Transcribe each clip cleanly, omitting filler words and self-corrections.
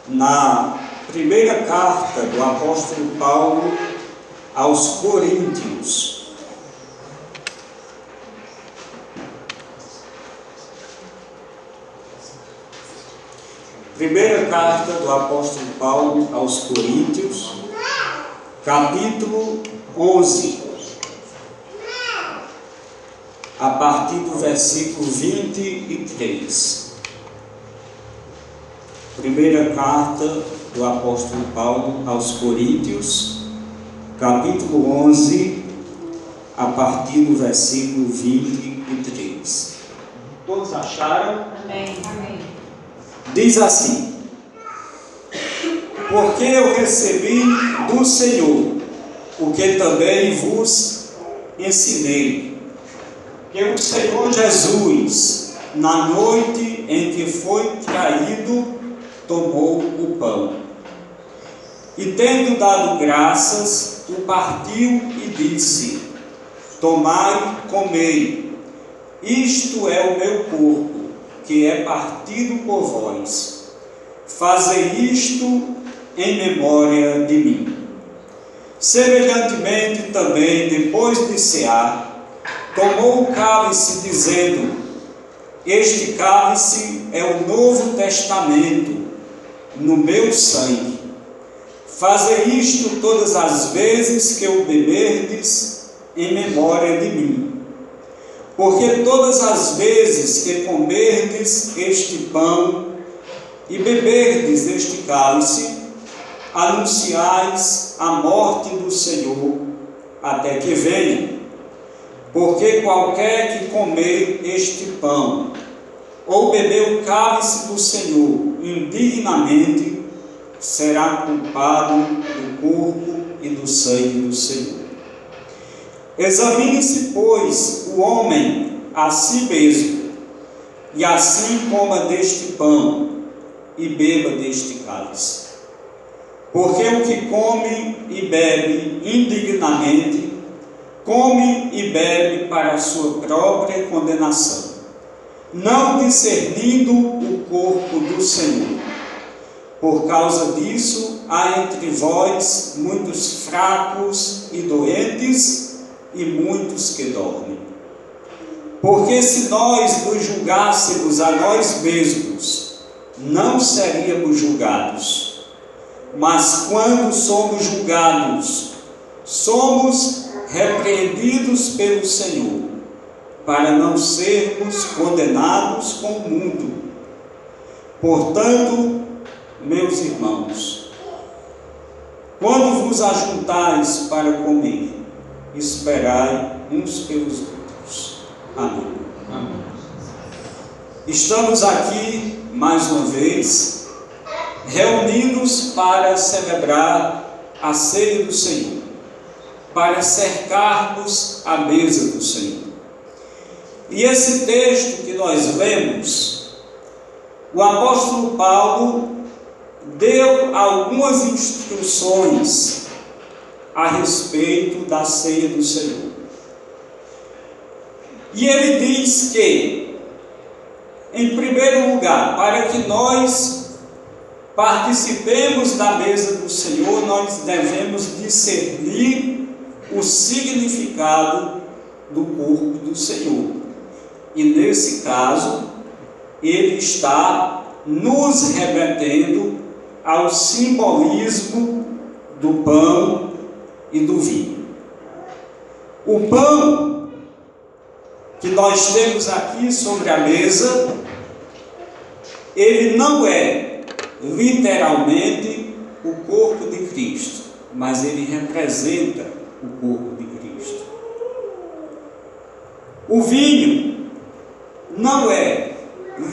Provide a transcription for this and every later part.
na primeira carta do apóstolo Paulo aos Coríntios. Primeira carta do apóstolo Paulo aos Coríntios, capítulo 11, a partir do versículo 23. Primeira carta do apóstolo Paulo aos Coríntios, capítulo 11, a partir do versículo 23. Todos acharam? Amém. Amém. Diz assim: porque eu recebi do Senhor o que também vos ensinei, que o Senhor Jesus, na noite em que foi traído, tomou o pão e, tendo dado graças, o partiu e disse: tomai, comei, isto é o meu corpo, que é partido por vós. Fazei isto em memória de mim. Semelhantemente também, depois de cear, tomou o cálice, dizendo: este cálice é o Novo Testamento no meu sangue. Fazei isto todas as vezes que o beberdes em memória de mim. Porque todas as vezes que comerdes este pão e beberdes este cálice, anunciais a morte do Senhor até que venha. Porque qualquer que comer este pão ou beber o cálice do Senhor indignamente, será culpado do corpo e do sangue do Senhor. Examine-se, pois, o homem a si mesmo, e assim coma deste pão e beba deste cálice. Porque o que come e bebe indignamente, come e bebe para a sua própria condenação, não discernindo o corpo do Senhor. Por causa disso, há entre vós muitos fracos e doentes, e muitos que dormem. Porque se nós nos julgássemos a nós mesmos, não seríamos julgados. Mas quando somos julgados, somos repreendidos pelo Senhor, para não sermos condenados com o mundo. Portanto, meus irmãos, quando vos ajuntais para comer, esperai uns pelos outros. Amém. Amém. Estamos aqui, mais uma vez, reunidos para celebrar a ceia do Senhor, para cercarmos a mesa do Senhor. E esse texto que nós lemos, o apóstolo Paulo deu algumas instruções a respeito da ceia do Senhor. E ele diz que, em primeiro lugar, para que nós participemos da mesa do Senhor, nós devemos discernir o significado do corpo do Senhor. E nesse caso, ele está nos remetendo ao simbolismo do pão e do vinho. O pão que nós temos aqui sobre a mesa, ele não é literalmente o corpo de Cristo, mas ele representa o corpo de Cristo. O vinho não é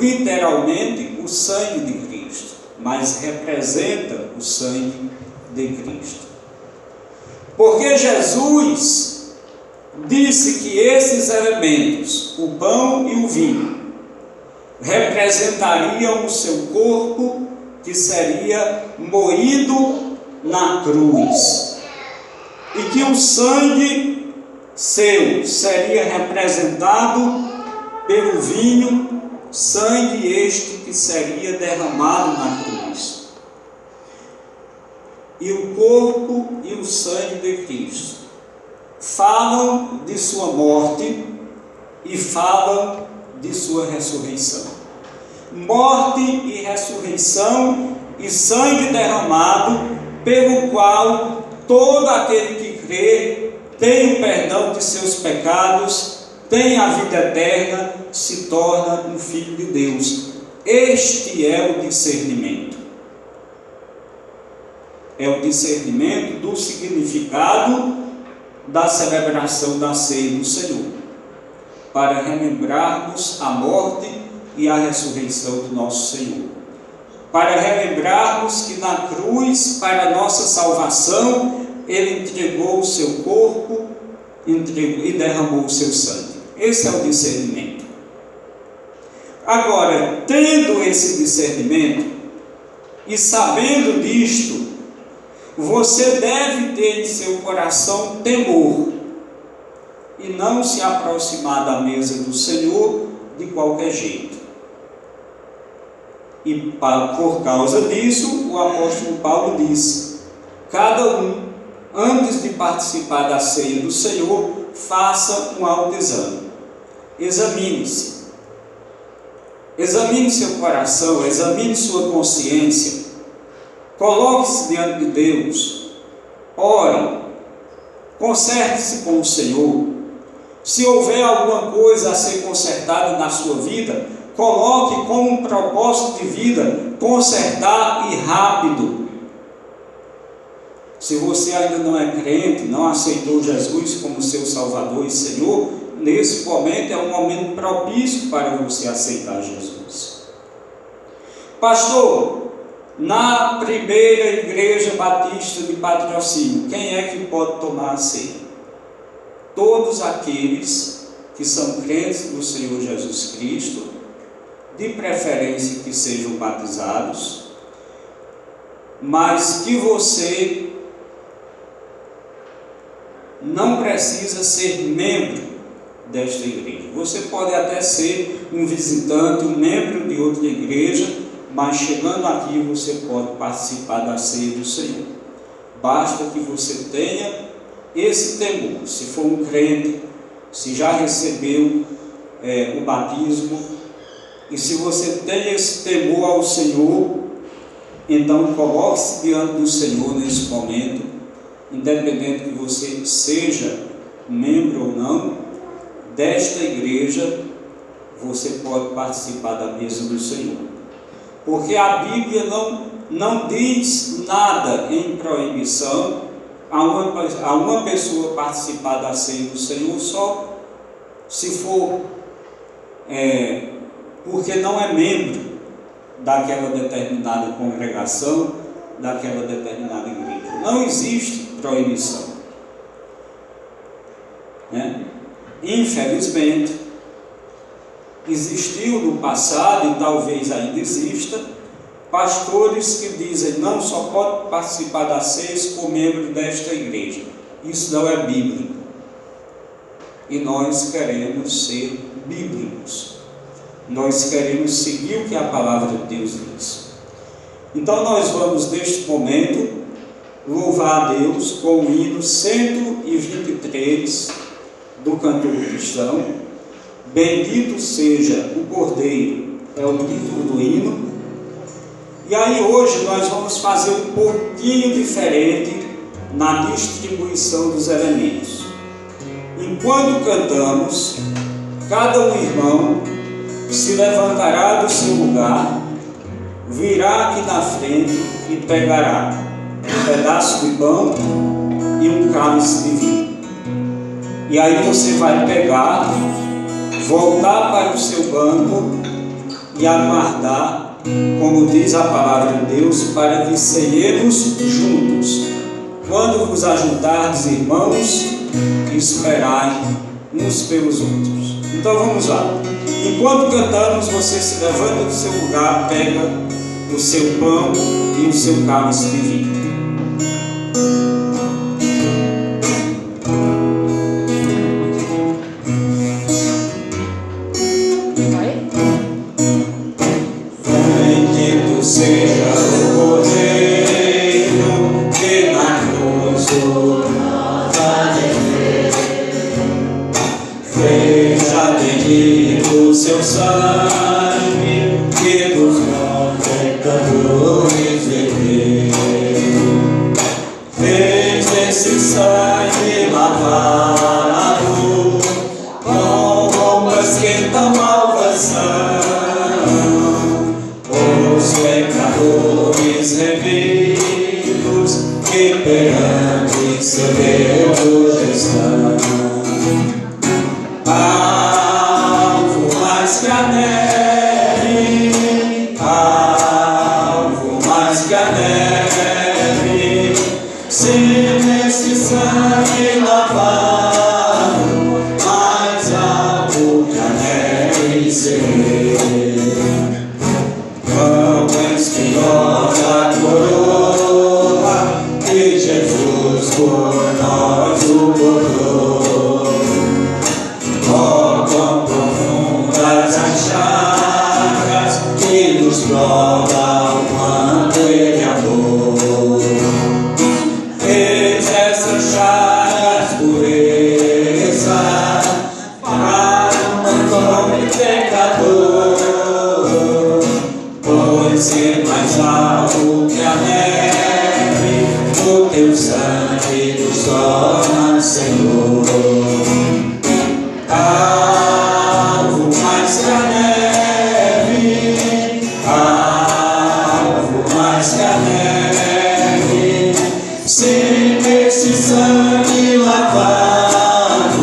literalmente o sangue de Cristo, mas representa o sangue de Cristo. Porque Jesus disse que esses elementos, o pão e o vinho, representariam o seu corpo, que seria moído na cruz, e que o sangue seu seria representado pelo vinho, sangue este que seria derramado na cruz. e o corpo e o sangue de Cristo falam de sua morte e falam de sua ressurreição. Morte e ressurreição e sangue derramado, pelo qual todo aquele que crê tem o perdão de seus pecados, tem a vida eterna, se torna um filho de Deus. Este é o discernimento. É o discernimento do significado da celebração da ceia do Senhor, para relembrarmos a morte e a ressurreição do nosso Senhor, para relembrarmos que na cruz, para a nossa salvação, Ele entregou o seu corpo e derramou o seu sangue. Esse é o discernimento. Agora, tendo esse discernimento e sabendo disto, você deve ter em seu coração temor e não se aproximar da mesa do Senhor de qualquer jeito. E por causa disso, o apóstolo Paulo disse: cada um, antes de participar da ceia do Senhor, faça um autoexame. Examine-se. Examine seu coração, examine sua consciência. Coloque-se diante de Deus. Ore. Conserte-se com o Senhor. Se houver alguma coisa a ser consertada na sua vida, coloque como um propósito de vida consertar e rápido. Se você ainda não é crente, não aceitou Jesus como seu Salvador e Senhor, nesse momento é um momento propício para você aceitar Jesus. Pastor, na primeira igreja batista de Patrocínio, quem é que pode tomar a ceia? Todos aqueles que são crentes no Senhor Jesus Cristo, de preferência que sejam batizados, mas que você não precisa ser membro desta igreja. Você pode até ser um visitante, um membro de outra igreja, mas chegando aqui você pode participar da ceia do Senhor. Basta que você tenha esse temor. Se for um crente, se já recebeu o batismo, e se você tem esse temor ao Senhor, então coloque-se diante do Senhor nesse momento, independente que você seja membro ou não desta igreja, você pode participar da mesa do Senhor. Porque a Bíblia não diz nada em proibição a uma pessoa participar da ceia do Senhor só se for porque não é membro daquela determinada congregação, daquela determinada igreja. Não existe proibição, né? Infelizmente, existiu no passado e talvez ainda exista pastores que dizem: não, só pode participar da ceia se for membro desta igreja. Isso não é bíblico, e nós queremos ser bíblicos, nós queremos seguir o que a palavra de Deus diz. Então nós vamos neste momento louvar a Deus com o hino 123 do cantor cristão. Bendito seja o Cordeiro, é o título do hino. E aí hoje nós vamos fazer um pouquinho diferente na distribuição dos elementos. Enquanto cantamos, cada um irmão se levantará do seu lugar, virá aqui na frente e pegará um pedaço de pão e um cálice de vinho. E aí você vai pegar, voltar para o seu banco e aguardar, como diz a palavra de Deus, para que ceiemos juntos. Quando vos ajuntardes, irmãos, esperai uns pelos outros. Então vamos lá. Enquanto cantamos, você se levanta do seu lugar, pega o seu pão e o seu cálice de vinho. Bendito seja o Cordeiro, seu sangue que dos bons pecadores redimiu. Fez esse sangue lavado com roupas que dão salvação. Os pecadores remidos que perante seu Deus estão. Alvo mais que a neve, alvo mais que a neve, se nesse sangue lavado, mais alvo que a neve se vê. Quão espinhosa coroa que Jesus por nós o bordou. Oh, quão profundas as chagas que nos provam quanto Ele amou. Fez essas chagas pureza para um pobre pecador. Pois ser mais alto que a neve, o teu sangue nos torna Senhor. Alvo mais que a neve, alvo mais que a neve, se nesse sangue lavado,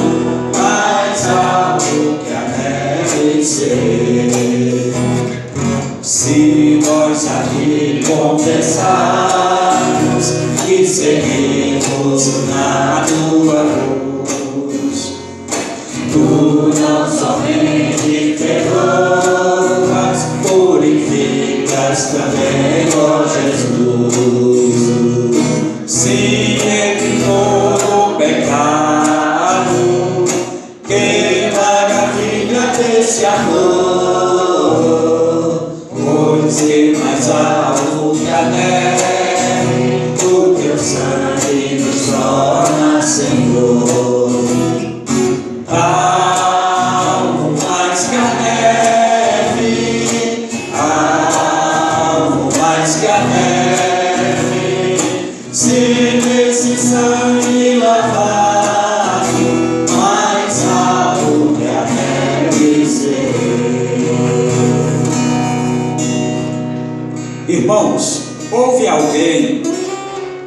mais alto que a neve ser. Se nós aqui confessarmos que seguimos na tua cruz, tu não somente perdoas, purificas também, ó Jesus. Sim, entre todo pecado, que maravilha desse amor. Pois ser mais alto que a neve, o teu sangue nos torna Senhor. Alvo mais que a neve, alvo mais que a neve, se nesse sangue lavado, mais alto que a neve ser. Irmãos, houve alguém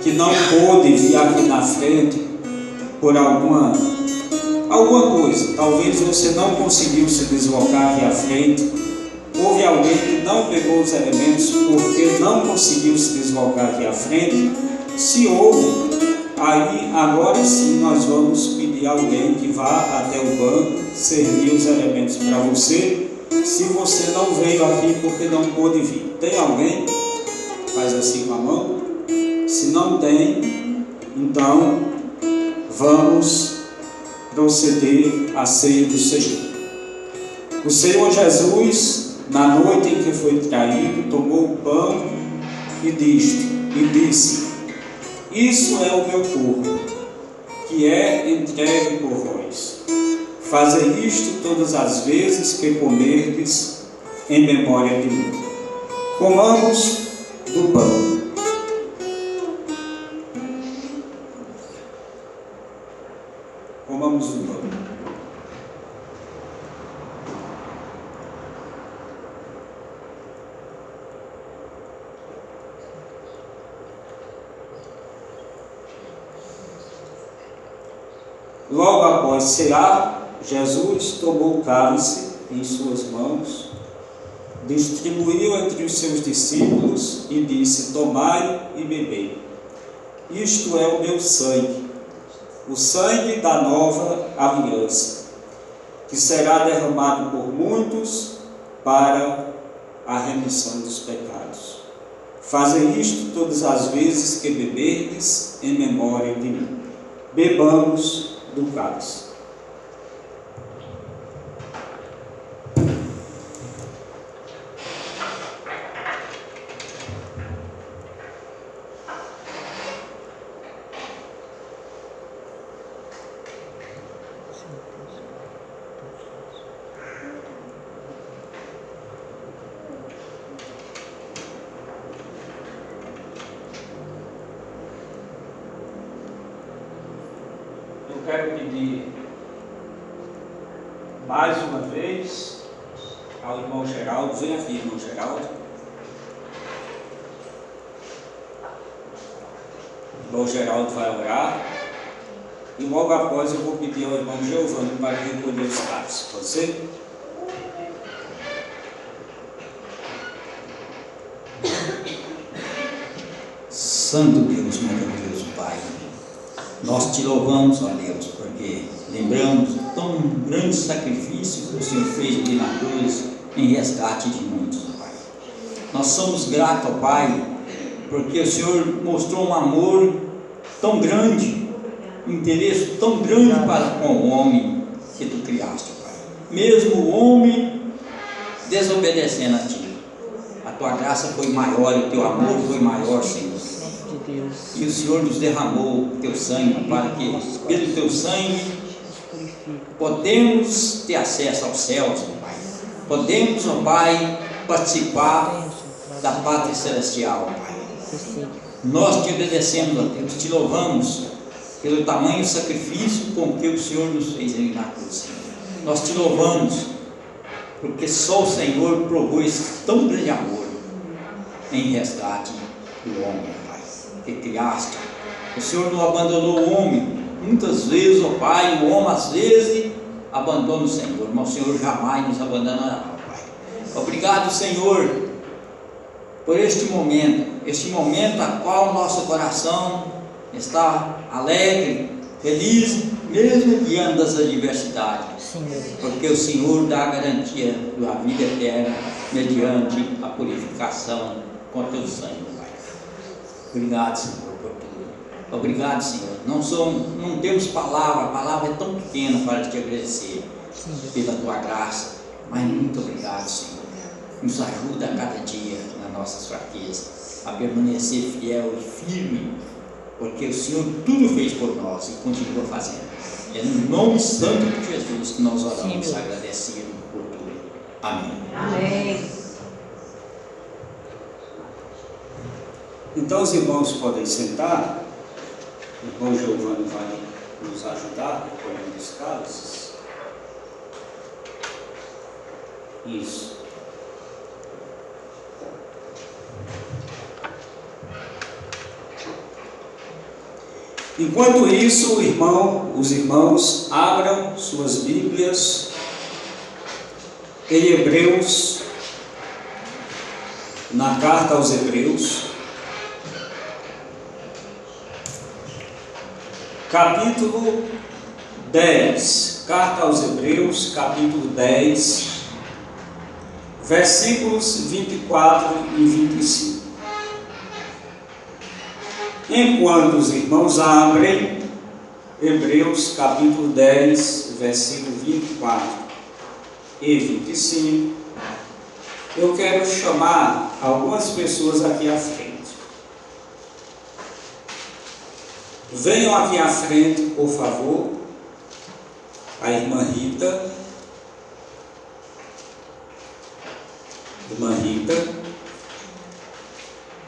que não pôde vir aqui na frente por alguma coisa? Talvez você não conseguiu se deslocar aqui à frente. Houve alguém que não pegou os elementos porque não conseguiu se deslocar aqui à frente? Se houve, aí agora sim nós vamos pedir a alguém que vá até o banco servir os elementos para você. Se você não veio aqui porque não pôde vir, tem alguém? Faz assim com a mão. Se não tem, então vamos proceder à ceia do Senhor. O Senhor Jesus, na noite em que foi traído, tomou o pão e disse: isso é o meu corpo, que é entregue por vós. Fazei isto todas as vezes que comerdes em memória de mim. Comamos do pão. Comamos do pão. Logo após cear, Jesus tomou o cálice em suas mãos, distribuiu entre os seus discípulos e disse: tomai e bebei. Isto é o meu sangue, o sangue da nova aliança, que será derramado por muitos para a remissão dos pecados. Fazei isto todas as vezes que beberdes em memória de mim. Bebamos do cálice. eu quero pedir mais uma vez ao irmão Geraldo. Vem aqui, irmão Geraldo. O irmão Geraldo vai orar. E logo após eu vou pedir ao irmão Giovanni para recolher os carros. Pode ser? Santo Deus, maravilhoso Pai, nós te louvamos, ó Deus, porque lembramos do tão grande sacrifício que o Senhor fez aqui na cruz em resgate de muitos, ó Pai. Nós somos gratos, ó Pai, porque o Senhor mostrou um amor tão grande, um interesse tão grande para com o homem que tu criaste, ó Pai. Mesmo o homem desobedecendo a ti, a tua graça foi maior e o teu amor foi maior, Senhor. E o Senhor nos derramou o teu sangue, para que pelo teu sangue podemos ter acesso aos céus, ó Pai. Podemos, ó Pai, participar da pátria celestial, ó Pai. Nós te obedecemos, ó Deus, te louvamos pelo tamanho sacrifício com que o Senhor nos fez ali na cruz, Senhor. Nós te louvamos porque só o Senhor provou esse tão grande amor em resgate do homem, ó Pai, que criaste. O Senhor não abandonou o homem. Muitas vezes, ó Pai, o homem às vezes abandona o Senhor, mas o Senhor jamais nos abandonará, ó Pai. Obrigado, Senhor, por este momento a qual nosso coração está alegre, feliz, mesmo diante das adversidades, porque o Senhor dá a garantia da vida eterna mediante a purificação com teu sangue, Pai. Obrigado, Senhor, por tudo. Obrigado, Senhor. Não temos palavra, a palavra é tão pequena para te agradecer pela tua graça, mas muito obrigado, Senhor. Nos ajuda a cada dia nas nossas fraquezas a permanecer fiel e firme, porque o Senhor tudo fez por nós e continua fazendo. É no nome santo de Jesus que nós oramos, agradecido por tudo. Amém. Amém. Então os irmãos podem sentar. O irmão Giovanni vai nos ajudar recolhendo os cálices. Isso. Enquanto isso, os irmãos abram suas Bíblias em Hebreus, na carta aos Hebreus, capítulo 10, carta aos Hebreus, capítulo 10, versículos 24 e 25. Enquanto os irmãos abrem, Hebreus capítulo 10, versículo 24 e 25, eu quero chamar algumas pessoas aqui à frente. Venham aqui à frente, por favor. A irmã Rita.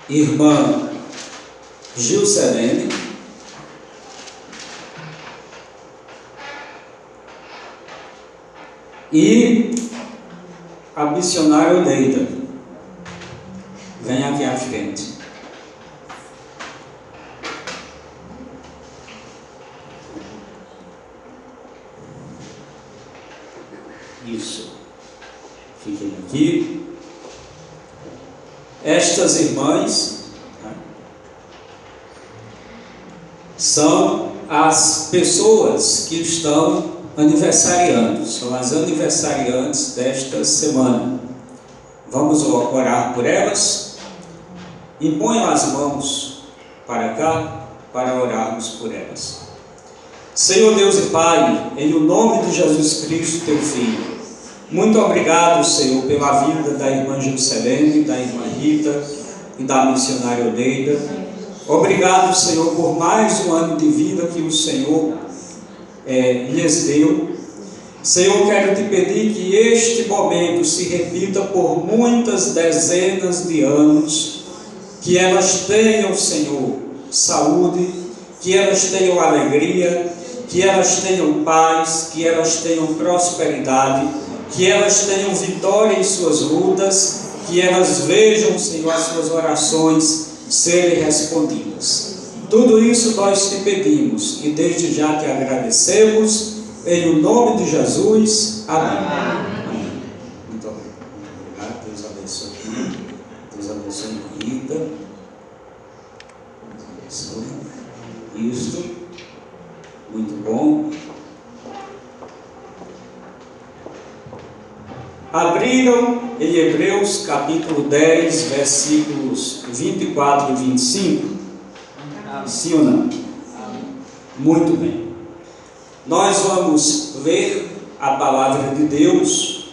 Irmã Gilcelene, e a missionária Oneida. Vem aqui à frente. Isso. Fiquem aqui. Estas irmãs são as pessoas que estão aniversariando, são as aniversariantes desta semana. Vamos orar por elas. Imponham as mãos para cá para orarmos por elas. Senhor Deus e Pai, em o nome de Jesus Cristo, teu Filho, muito obrigado, Senhor, pela vida da irmã Gilcelene, da irmã Rita e da missionária Oneida. Obrigado, Senhor, por mais um ano de vida que o Senhor lhes deu. Senhor, quero te pedir que este momento se repita por muitas dezenas de anos, que elas tenham, Senhor, saúde, que elas tenham alegria, que elas tenham paz, que elas tenham prosperidade, que elas tenham vitória em suas lutas, que elas vejam, Senhor, as suas orações serem respondidas. Tudo isso nós te pedimos e desde já te agradecemos, em o nome de Jesus. Amém. Muito obrigado. Deus abençoe. Deus abençoe Rita. Deus abençoe. Isto. Muito bom. Abriram em Hebreus capítulo 10, versículos 24 e 25. Sim ou não? Muito bem. Nós vamos ler a palavra de Deus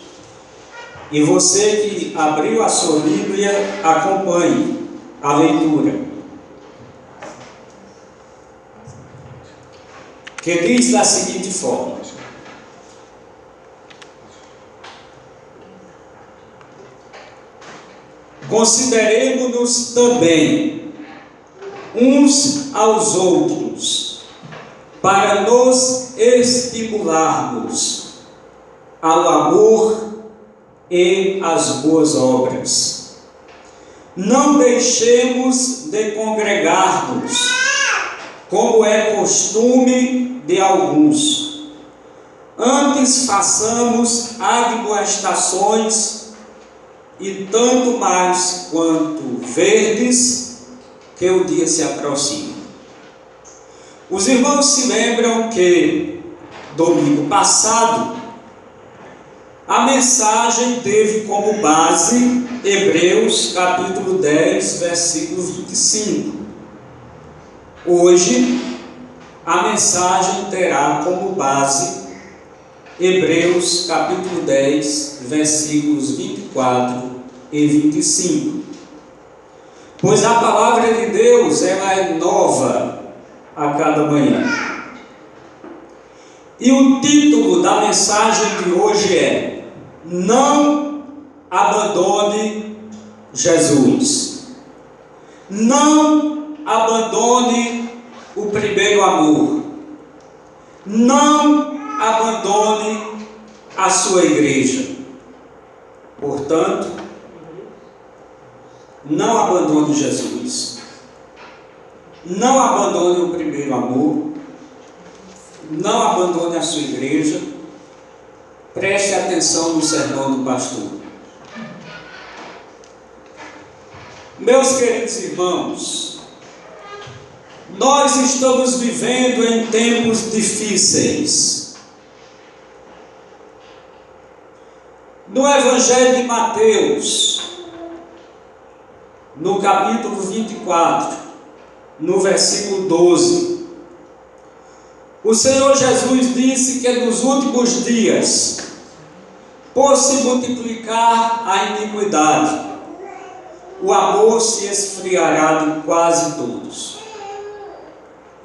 e você que abriu a sua Bíblia, acompanhe a leitura. Que diz da seguinte forma: consideremos-nos também uns aos outros, para nos estimularmos ao amor e às boas obras. Não deixemos de congregar-nos, como é costume de alguns. Antes façamos admoestações, e tanto mais quanto verdes, que o dia se aproxima. Os irmãos se lembram que domingo passado a mensagem teve como base Hebreus capítulo 10, versículo 25. Hoje a mensagem terá como base Hebreus capítulo 10, versículos 24 e 25. Pois a palavra de Deus, ela é nova a cada manhã. E o título da mensagem de hoje é: não abandone Jesus. Não abandone o primeiro amor. Não abandone a sua igreja. Portanto, não abandone Jesus. Não abandone o primeiro amor. Não abandone a sua igreja. Preste atenção no sermão do pastor. Meus queridos irmãos, nós estamos vivendo em tempos difíceis. No Evangelho de Mateus, no capítulo 24, no versículo 12, o Senhor Jesus disse que nos últimos dias, por se multiplicar a iniquidade, o amor se esfriará de quase todos.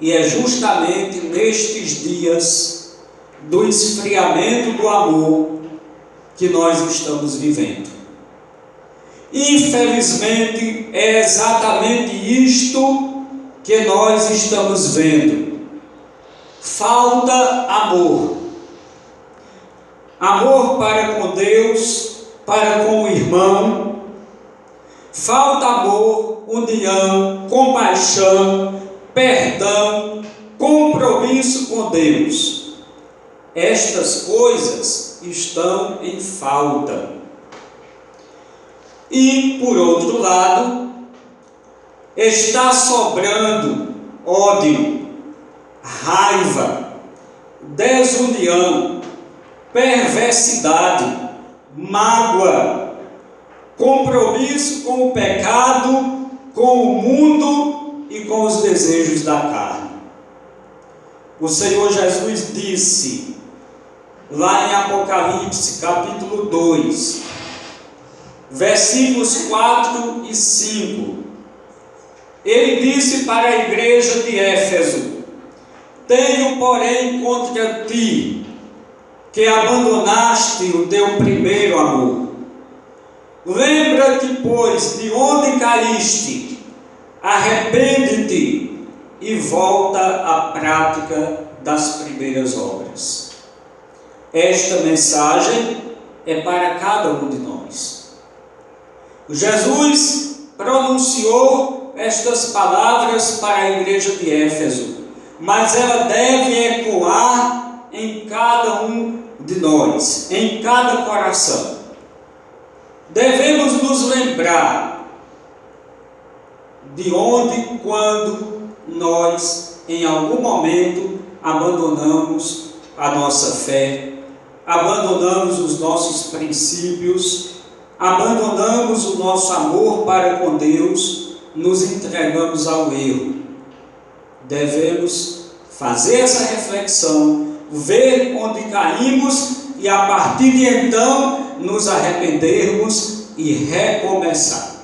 E é justamente nestes dias do esfriamento do amor que nós estamos vivendo. Infelizmente, é exatamente isto que nós estamos vendo. Falta amor. Amor para com Deus, para com o irmão. Falta amor, união, compaixão, perdão, compromisso com Deus. Estas coisas estão em falta. E, por outro lado, está sobrando ódio, raiva, desunião, perversidade, mágoa, compromisso com o pecado, com o mundo e com os desejos da carne. O Senhor Jesus disse, lá em Apocalipse, capítulo 2, versículos 4 e 5, ele disse para a igreja de Éfeso: tenho, porém, contra ti, que abandonaste o teu primeiro amor. Lembra-te, pois, de onde caíste, arrepende-te e volta à prática das primeiras obras. Esta mensagem é para cada um de nós. Jesus pronunciou estas palavras para a igreja de Éfeso, mas ela deve ecoar em cada um de nós, em cada coração. Devemos nos lembrar de onde e quando nós, em algum momento, abandonamos a nossa fé, abandonamos os nossos princípios, abandonamos o nosso amor para com Deus, nos entregamos ao erro. Devemos fazer essa reflexão, ver onde caímos e a partir de então nos arrependermos e recomeçar.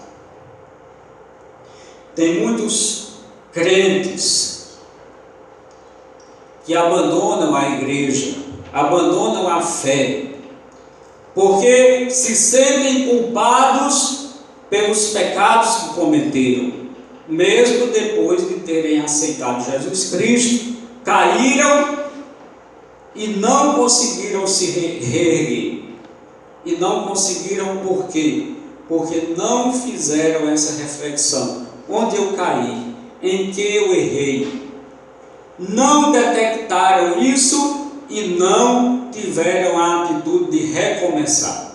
Tem muitos crentes que abandonam a igreja, abandonam a fé, porque se sentem culpados pelos pecados que cometeram, mesmo depois de terem aceitado Jesus Cristo, caíram e não conseguiram se reerguer. E não conseguiram por quê? Porque não fizeram essa reflexão. Onde eu caí? Em que eu errei? Não detectaram isso e não tiveram a atitude de recomeçar.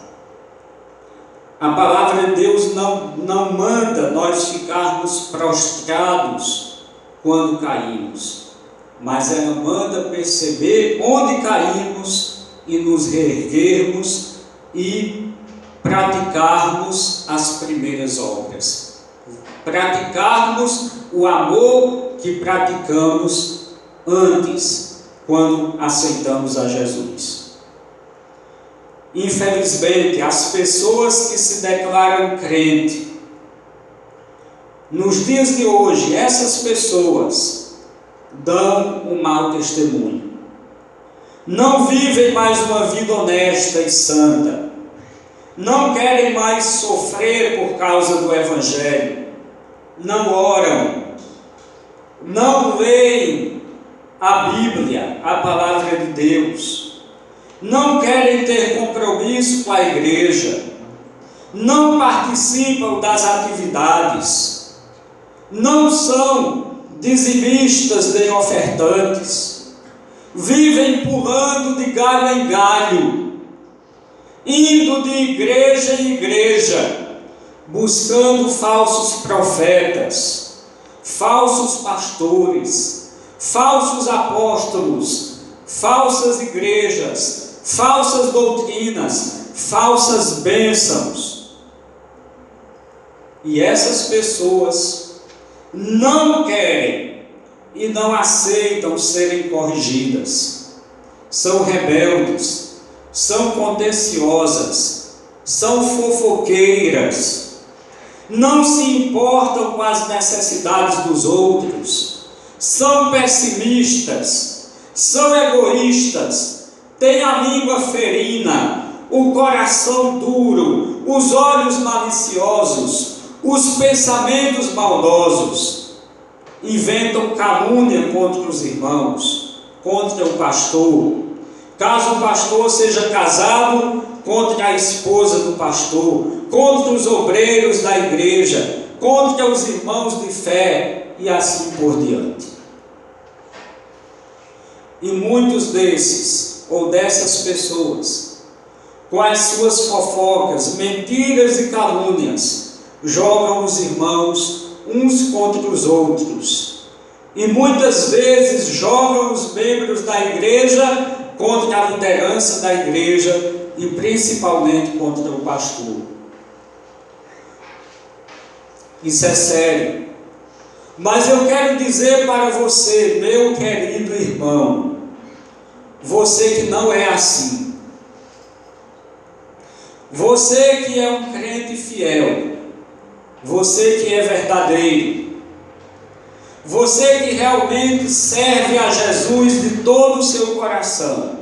A palavra de Deus não manda nós ficarmos prostrados quando caímos, mas ela manda perceber onde caímos e nos reerguermos e praticarmos as primeiras obras, praticarmos o amor que praticamos antes, quando aceitamos a Jesus. Infelizmente, as pessoas que se declaram crente, nos dias de hoje, essas pessoas dão um mau testemunho. Não vivem mais uma vida honesta e santa. Não querem mais sofrer por causa do Evangelho. Não oram. Não leem a Bíblia, a palavra de Deus. Não querem ter compromisso com a igreja. Não participam das atividades. Não são dizimistas nem ofertantes. Vivem pulando de galho em galho, indo de igreja em igreja, buscando falsos profetas, falsos pastores, falsos apóstolos, falsas igrejas, falsas doutrinas, falsas bênçãos. E essas pessoas não querem e não aceitam serem corrigidas. São rebeldes, são contenciosas, são fofoqueiras, não se importam com as necessidades dos outros, são pessimistas, são egoístas, têm a língua ferina, o coração duro, os olhos maliciosos, os pensamentos maldosos. Inventam calúnia contra os irmãos, contra o pastor. Caso o pastor seja casado, contra a esposa do pastor, contra os obreiros da igreja, contra os irmãos de fé e assim por diante. E muitos desses, ou dessas pessoas, com as suas fofocas, mentiras e calúnias, jogam os irmãos uns contra os outros, e muitas vezes jogam os membros da igreja contra a liderança da igreja e principalmente contra o pastor. Isso é sério. Mas eu quero dizer para você, meu querido irmão, você que não é assim, você que é um crente fiel, você que é verdadeiro, você que realmente serve a Jesus de todo o seu coração,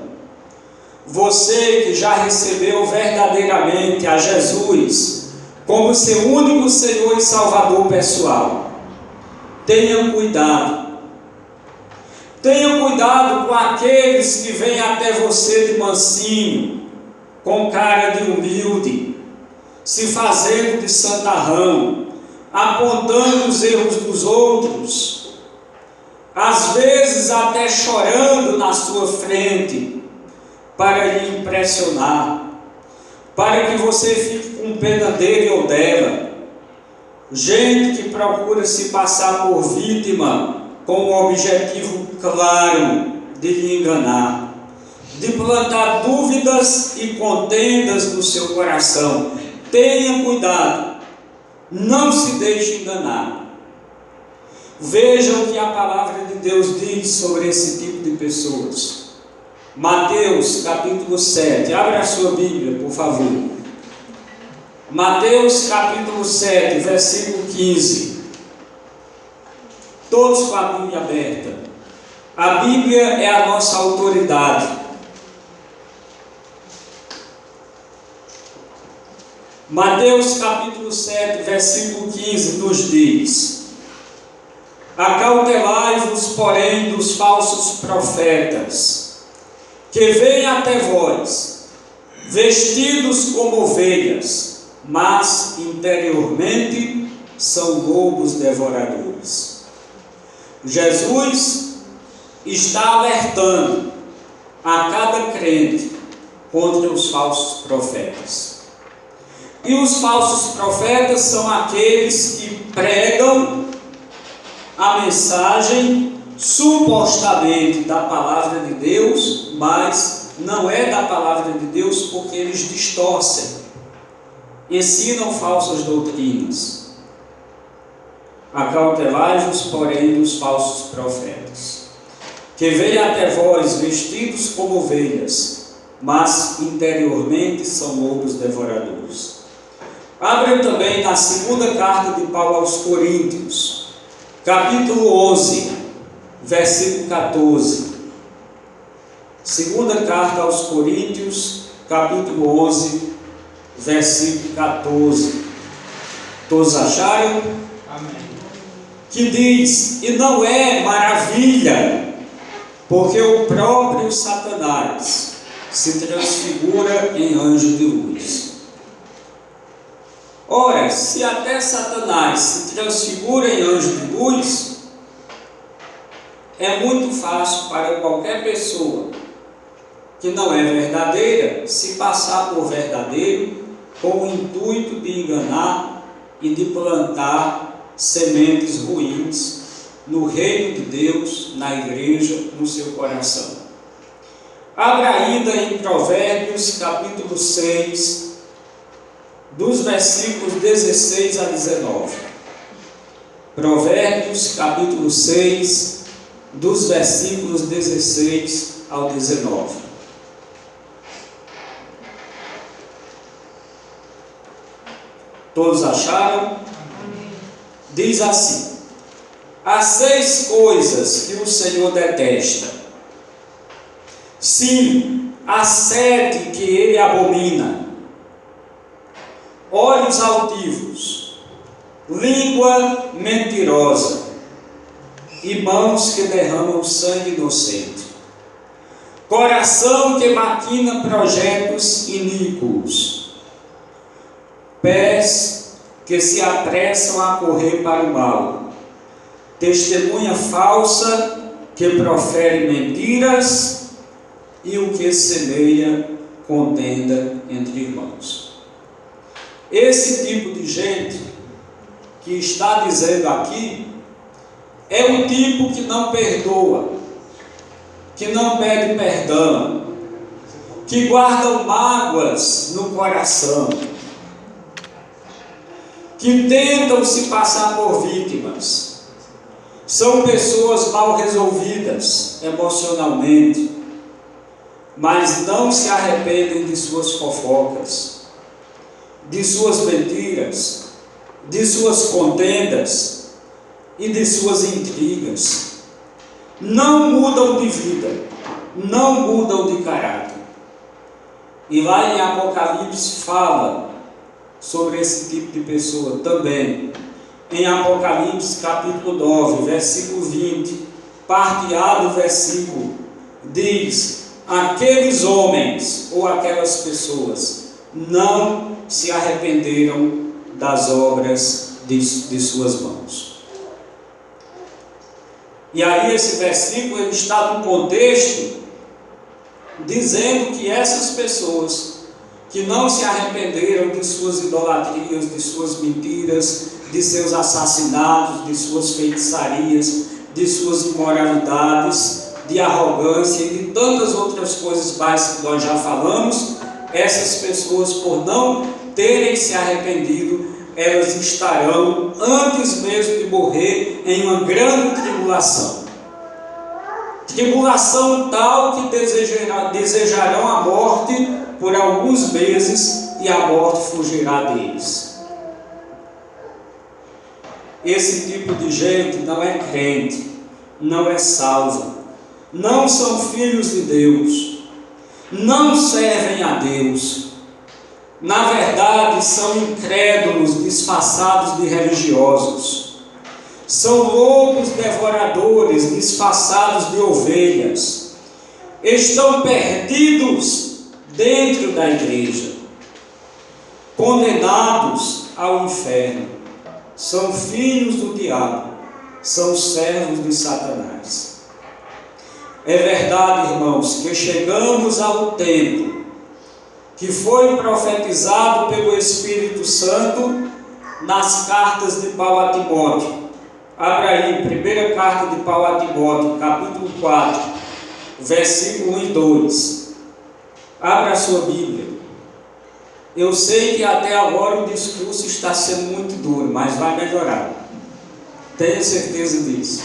você que já recebeu verdadeiramente a Jesus como seu único Senhor e Salvador pessoal, tenha cuidado. Tenha cuidado com aqueles que vêm até você de mansinho, com cara de humilde, se fazendo de santarrão, apontando os erros dos outros, às vezes até chorando na sua frente, para lhe impressionar, para que você fique com pena dele ou dela. Gente que procura se passar por vítima com o objetivo claro de lhe enganar, de plantar dúvidas e contendas no seu coração. Tenha cuidado, não se deixe enganar. Vejam o que a palavra de Deus diz sobre esse tipo de pessoas. Mateus capítulo 7, abra a sua Bíblia, por favor. Mateus capítulo 7, versículo 15. Todos com a Bíblia aberta. A Bíblia é a nossa autoridade. Mateus capítulo 7, versículo 15 nos diz: acautelai-vos, porém, dos falsos profetas, que vêm até vós, vestidos como ovelhas, mas interiormente são lobos devoradores. Jesus está alertando a cada crente contra os falsos profetas. E os falsos profetas são aqueles que pregam a mensagem supostamente da palavra de Deus, mas não é da palavra de Deus, porque eles distorcem, ensinam falsas doutrinas. Acautelai-vos, porém, dos falsos profetas, que vêm até vós vestidos como ovelhas, mas interiormente são lobos devoradores. Abra também na segunda carta de Paulo aos Coríntios, capítulo 11, versículo 14. Segunda carta aos Coríntios, capítulo 11, versículo 14. Todos acharam? Amém. Que diz: e não é maravilha, porque o próprio Satanás se transfigura em anjo de luz. Ora, se até Satanás se transfigura em anjo de luz, é muito fácil para qualquer pessoa que não é verdadeira se passar por verdadeiro, com o intuito de enganar e de plantar sementes ruins no reino de Deus, na igreja, no seu coração. Abra ainda em Provérbios capítulo 6, dos versículos 16 a 19. Provérbios capítulo 6, dos versículos 16 ao 19. Todos acharam? Diz assim: há 6 coisas que o Senhor detesta. Sim, há 7 que ele abomina: olhos altivos, língua mentirosa e mãos que derramam sangue inocente, coração que maquina projetos iníquos, pés que se apressam a correr para o mal, testemunha falsa que profere mentiras e o que semeia contenda entre irmãos. Esse tipo de gente que está dizendo aqui é o tipo que não perdoa, que não pede perdão, que guardam mágoas no coração, que tentam se passar por vítimas. São pessoas mal resolvidas emocionalmente, mas não se arrependem de suas fofocas, de suas mentiras, de suas contendas e de suas intrigas. Não mudam de vida, não mudam de caráter. E lá em Apocalipse fala sobre esse tipo de pessoa também. Em Apocalipse capítulo 9, versículo 20, parte A do versículo, diz: aqueles homens ou aquelas pessoas não se arrependeram das obras de suas mãos. E aí esse versículo ele está num contexto dizendo que essas pessoas que não se arrependeram de suas idolatrias, de suas mentiras, de seus assassinatos, de suas feitiçarias, de suas imoralidades, de arrogância e de tantas outras coisas mais que nós já falamos, essas pessoas, por não terem se arrependido, elas estarão, antes mesmo de morrer, em uma grande tribulação. Tribulação tal que desejarão a morte por alguns meses e a morte fugirá deles. Esse tipo de gente não é crente, não é salvo, não são filhos de Deus, não servem a Deus. Na verdade, são incrédulos disfarçados de religiosos. São lobos devoradores disfarçados de ovelhas. Estão perdidos dentro da igreja, condenados ao inferno. São filhos do diabo, são servos de Satanás. É verdade, irmãos, que chegamos ao tempo que foi profetizado pelo Espírito Santo nas cartas de Paulo a Timóteo. Abra aí, primeira carta de Paulo a Timóteo, capítulo 4, versículo 1 e 2. Abra a sua Bíblia. Eu sei que até agora o discurso está sendo muito duro, mas vai melhorar. Tenha certeza disso.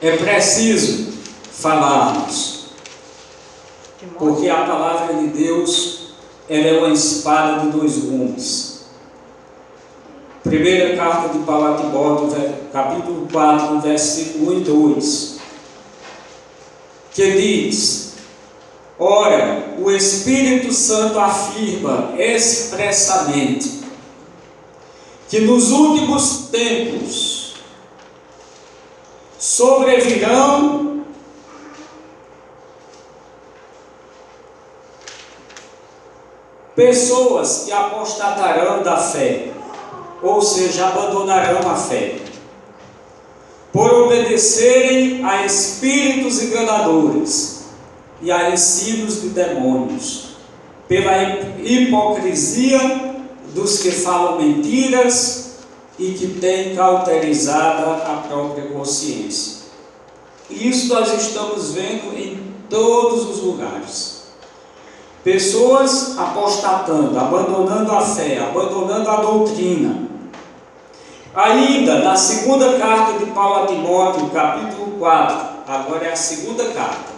É preciso falarmos, porque a palavra de Deus ela é uma espada de dois gumes. Primeira carta de Paulo a Timóteo, capítulo 4, versículo 1 e 2, que diz: ora, o Espírito Santo afirma expressamente que nos últimos tempos sobrevirão pessoas que apostatarão da fé, ou seja, abandonarão a fé, por obedecerem a espíritos enganadores e a ensinos de demônios, pela hipocrisia dos que falam mentiras e que têm cauterizada a própria consciência. E isso nós estamos vendo em todos os lugares. Pessoas apostatando, abandonando a fé, abandonando a doutrina. Ainda na segunda carta de Paulo a Timóteo, capítulo 4, agora é a segunda carta,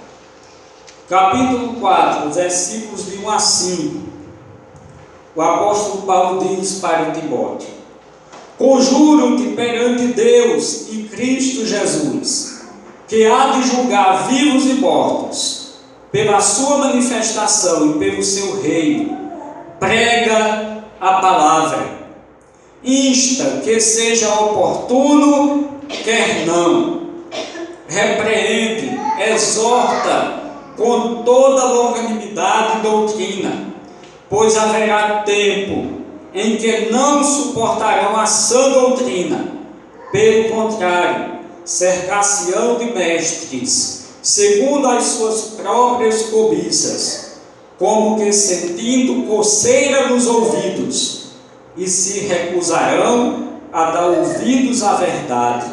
capítulo 4, versículos de 1 a 5, o apóstolo Paulo diz para Timóteo: conjuro-te perante Deus e Cristo Jesus, que há de julgar vivos e mortos, pela sua manifestação e pelo seu reino, prega a palavra, insta que seja oportuno, quer não, repreende, exorta com toda longanimidade e doutrina, pois haverá tempo em que não suportarão a sã doutrina, pelo contrário, cercar-se-ão de mestres, segundo as suas próprias cobiças, como que sentindo coceira nos ouvidos, e se recusarão a dar ouvidos à verdade,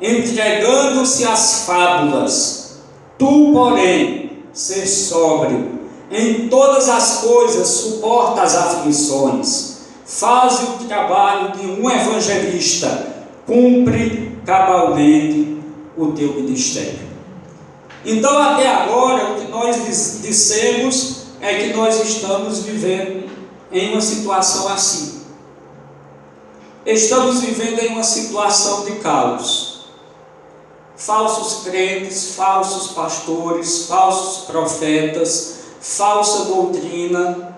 entregando-se às fábulas. Tu, porém, ser sóbrio, em todas as coisas suporta as aflições, faz o trabalho de um evangelista, cumpre cabalmente o teu ministério. Então, até agora, o que nós dissemos é que nós estamos vivendo em uma situação assim. Estamos vivendo em uma situação de caos. Falsos crentes, falsos pastores, falsos profetas, falsa doutrina,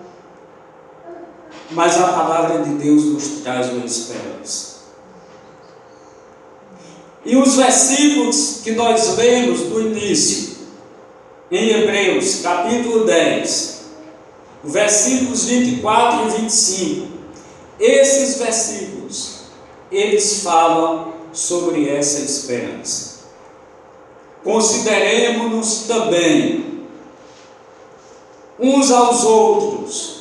mas a palavra de Deus nos traz uma esperança. E os versículos que nós lemos do início, em Hebreus, capítulo 10, versículos 24 e 25, esses versículos, eles falam sobre essa esperança. Consideremos-nos também uns aos outros,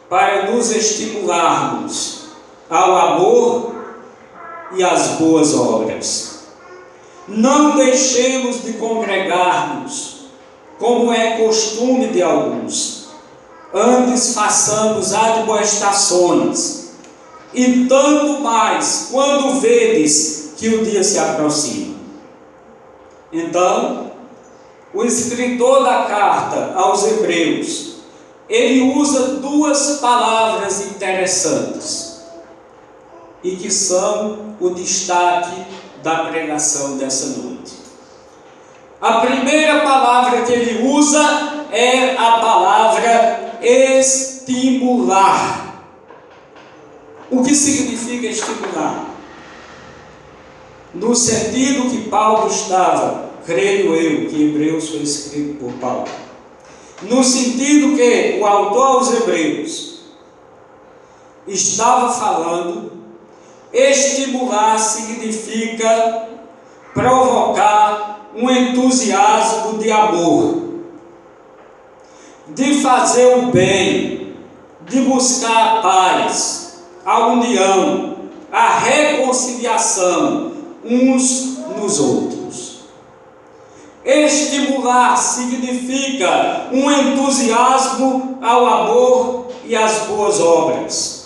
para nos estimularmos ao amor e às boas obras. Não deixemos de congregar-nos, como é costume de alguns. Antes façamos admoestações, e tanto mais quando vedes que o dia se aproxima. Então, o escritor da carta aos Hebreus, ele usa duas palavras interessantes e que são o destaque da pregação dessa noite. A primeira palavra que ele usa é a palavra estimular. O que significa estimular? No sentido que Paulo estava, creio eu, que Hebreus foi escrito por Paulo, no sentido que o autor aos Hebreus estava falando, estimular significa provocar um entusiasmo de amor, de fazer o bem, de buscar a paz, a união, a reconciliação uns nos outros. Estimular significa um entusiasmo ao amor e às boas obras.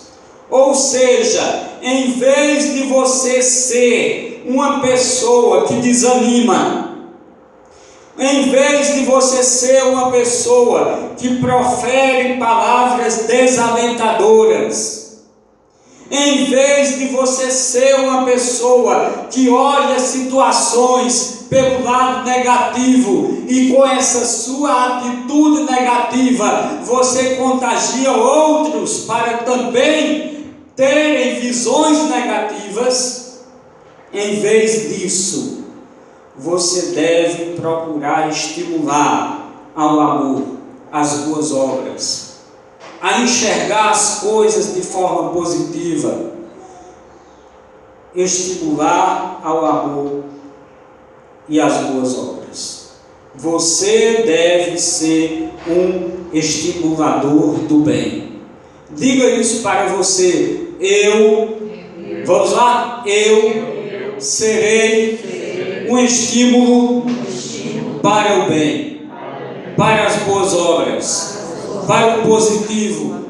Ou seja, em vez de você ser uma pessoa que desanima, em vez de você ser uma pessoa que profere palavras desalentadoras, em vez de você ser uma pessoa que olha situações pelo lado negativo e com essa sua atitude negativa você contagia outros para também terem visões negativas, em vez disso, você deve procurar estimular ao amor, às boas obras, a enxergar as coisas de forma positiva, estimular ao amor e às boas obras. Você deve ser um estimulador do bem. Diga isso para você. Vamos lá? Eu serei um estímulo para o bem, para as boas obras, para o positivo,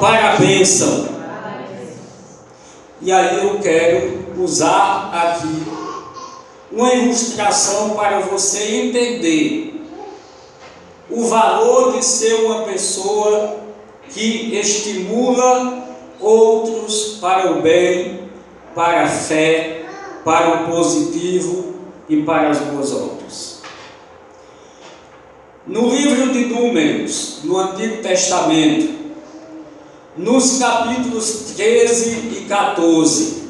para a bênção. E aí eu quero usar aqui uma ilustração para você entender o valor de ser uma pessoa que estimula outros para o bem, para a fé, para o positivo e para as boas obras. No livro de Números, no Antigo Testamento, nos capítulos 13 e 14,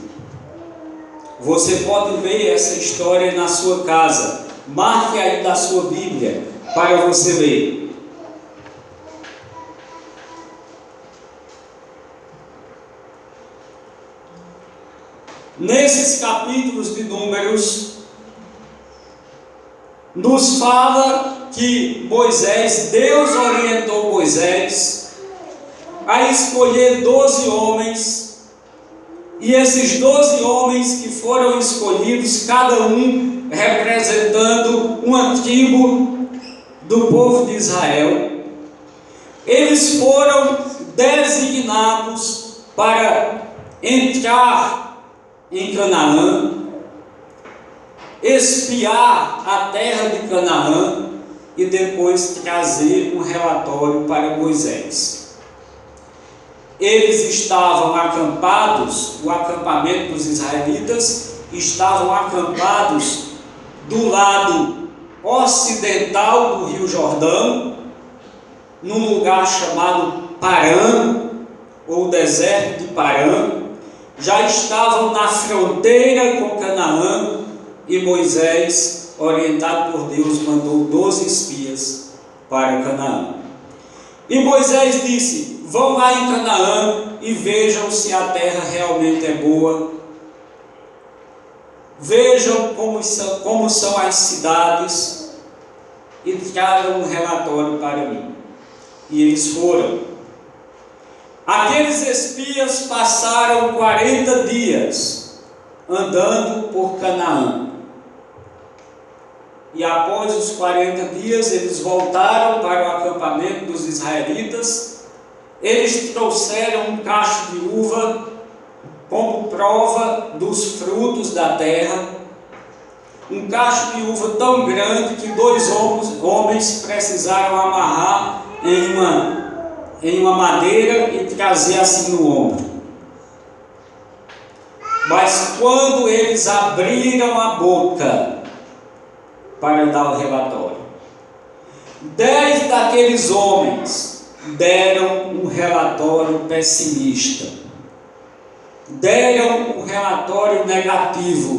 você pode ver essa história na sua casa. Marque aí da sua Bíblia para você ler. Nesses capítulos de Números, nos fala que Deus orientou Moisés a escolher 12 homens, e esses 12 homens que foram escolhidos, cada um representando uma tribo do povo de Israel, eles foram designados para entrar em Canaã, espiar a terra de Canaã e depois trazer um relatório para Moisés. Eles estavam acampados, o acampamento dos israelitas estavam acampados do lado ocidental do Rio Jordão, num lugar chamado Parã, ou deserto de Parã. Já estavam na fronteira com Canaã, E Moisés, orientado por Deus, mandou 12 espias para Canaã. E Moisés disse: vão lá em Canaã e vejam se a terra realmente é boa. Vejam como são as cidades e tragam um relatório para mim. E eles foram. Aqueles espias passaram 40 dias andando por Canaã. E após os 40 dias, eles voltaram para o acampamento dos israelitas. Eles trouxeram um cacho de uva como prova dos frutos da terra. Um cacho de uva tão grande que 2 homens precisaram amarrar em uma madeira e trazer assim no ombro. Mas quando eles abriram a boca para dar o relatório, 10 daqueles homens deram um relatório pessimista, deram um relatório negativo.